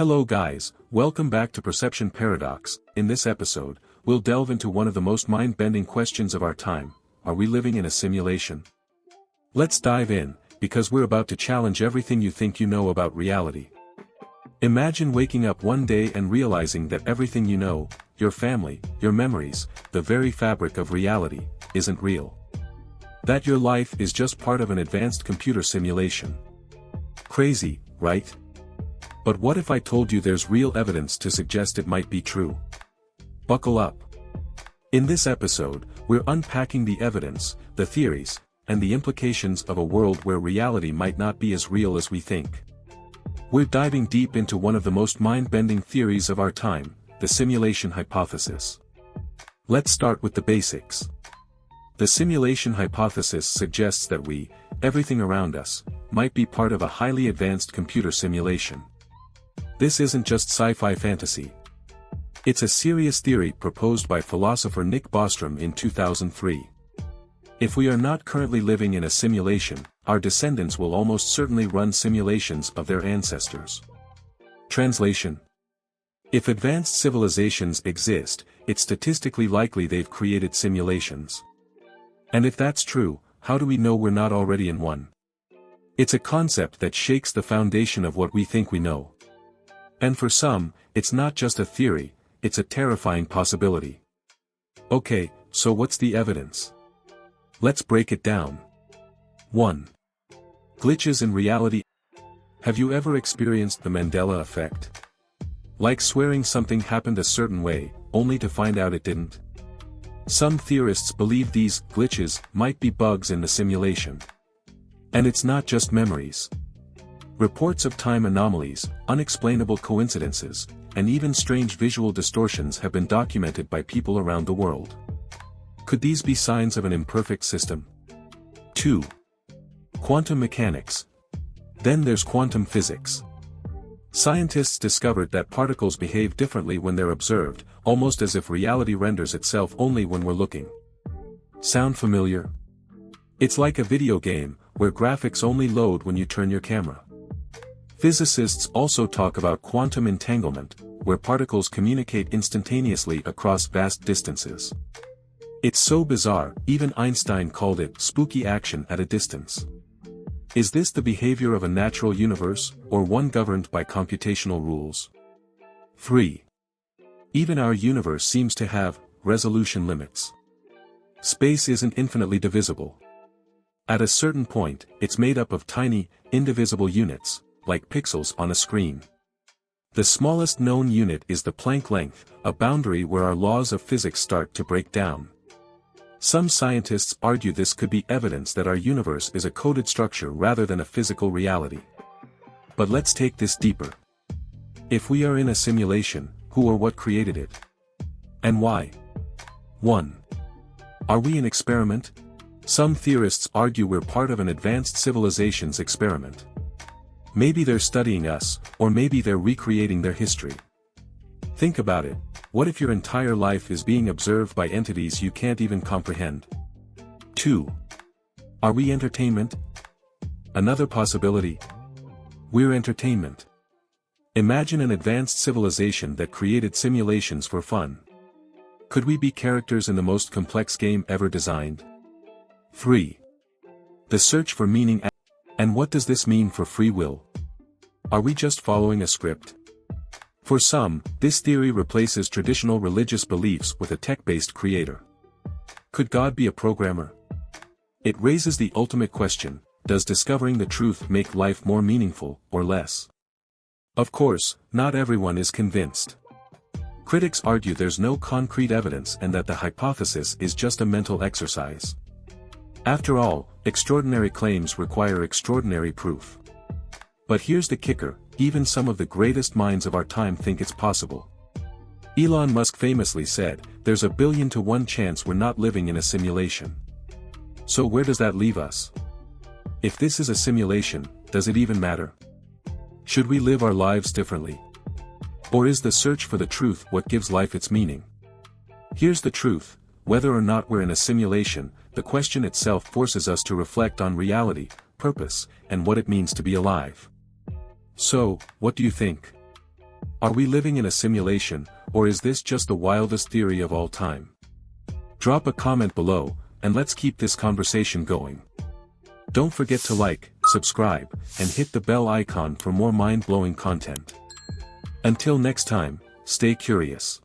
Hello guys, welcome back to Perception Paradox. In this episode, we'll delve into one of the most mind-bending questions of our time. Are we living in a simulation? Let's dive in, because we're about to challenge everything you think you know about reality. Imagine waking up one day and realizing that everything you know, your family, your memories, the very fabric of reality, isn't real. That your life is just part of an advanced computer simulation. Crazy, right? But what if I told you there's real evidence to suggest it might be true? Buckle up. In this episode, we're unpacking the evidence, the theories, and the implications of a world where reality might not be as real as we think. We're diving deep into one of the most mind-bending theories of our time, the simulation hypothesis. Let's start with the basics. The simulation hypothesis suggests that everything around us, might be part of a highly advanced computer simulation. This isn't just sci-fi fantasy. It's a serious theory proposed by philosopher Nick Bostrom in 2003. If we are not currently living in a simulation, our descendants will almost certainly run simulations of their ancestors. Translation: if advanced civilizations exist, it's statistically likely they've created simulations. And if that's true, how do we know we're not already in one? It's a concept that shakes the foundation of what we think we know. And for some, it's not just a theory, it's a terrifying possibility. Okay, so what's the evidence? Let's break it down. 1. Glitches in reality. Have you ever experienced the Mandela effect? Like swearing something happened a certain way, only to find out it didn't? Some theorists believe these glitches might be bugs in the simulation. And it's not just memories. Reports of time anomalies, unexplainable coincidences, and even strange visual distortions have been documented by people around the world. Could these be signs of an imperfect system? 2. Quantum mechanics. Then there's quantum physics. Scientists discovered that particles behave differently when they're observed, almost as if reality renders itself only when we're looking. Sound familiar? It's like a video game, where graphics only load when you turn your camera. Physicists also talk about quantum entanglement, where particles communicate instantaneously across vast distances. It's so bizarre, even Einstein called it spooky action at a distance. Is this the behavior of a natural universe, or one governed by computational rules? 3. Even our universe seems to have resolution limits. Space isn't infinitely divisible. At a certain point, it's made up of tiny, indivisible units, like pixels on a screen. The smallest known unit is the Planck length, a boundary where our laws of physics start to break down. Some scientists argue this could be evidence that our universe is a coded structure rather than a physical reality. But let's take this deeper. If we are in a simulation, who or what created it? And why? 1. Are we an experiment? Some theorists argue we're part of an advanced civilization's experiment. Maybe they're studying us, or maybe they're recreating their history. Think about it. What if your entire life is being observed by entities you can't even comprehend? 2. Are we entertainment? Another possibility. We're entertainment. Imagine an advanced civilization that created simulations for fun. Could we be characters in the most complex game ever designed? 3. The search for meaning. And what does this mean for free will? Are we just following a script? For some, this theory replaces traditional religious beliefs with a tech-based creator. Could God be a programmer? It raises the ultimate question: does discovering the truth make life more meaningful, or less? Of course, not everyone is convinced. Critics argue there's no concrete evidence and that the hypothesis is just a mental exercise. After all, extraordinary claims require extraordinary proof. But here's the kicker: even some of the greatest minds of our time think it's possible. Elon Musk famously said, "There's a 1,000,000,000 to 1 chance we're not living in a simulation." So where does that leave us? If this is a simulation, does it even matter? Should we live our lives differently? Or is the search for the truth what gives life its meaning? Here's the truth: whether or not we're in a simulation, the question itself forces us to reflect on reality, purpose, and what it means to be alive. So, what do you think? Are we living in a simulation, or is this just the wildest theory of all time? Drop a comment below, and let's keep this conversation going. Don't forget to like, subscribe, and hit the bell icon for more mind-blowing content. Until next time, stay curious.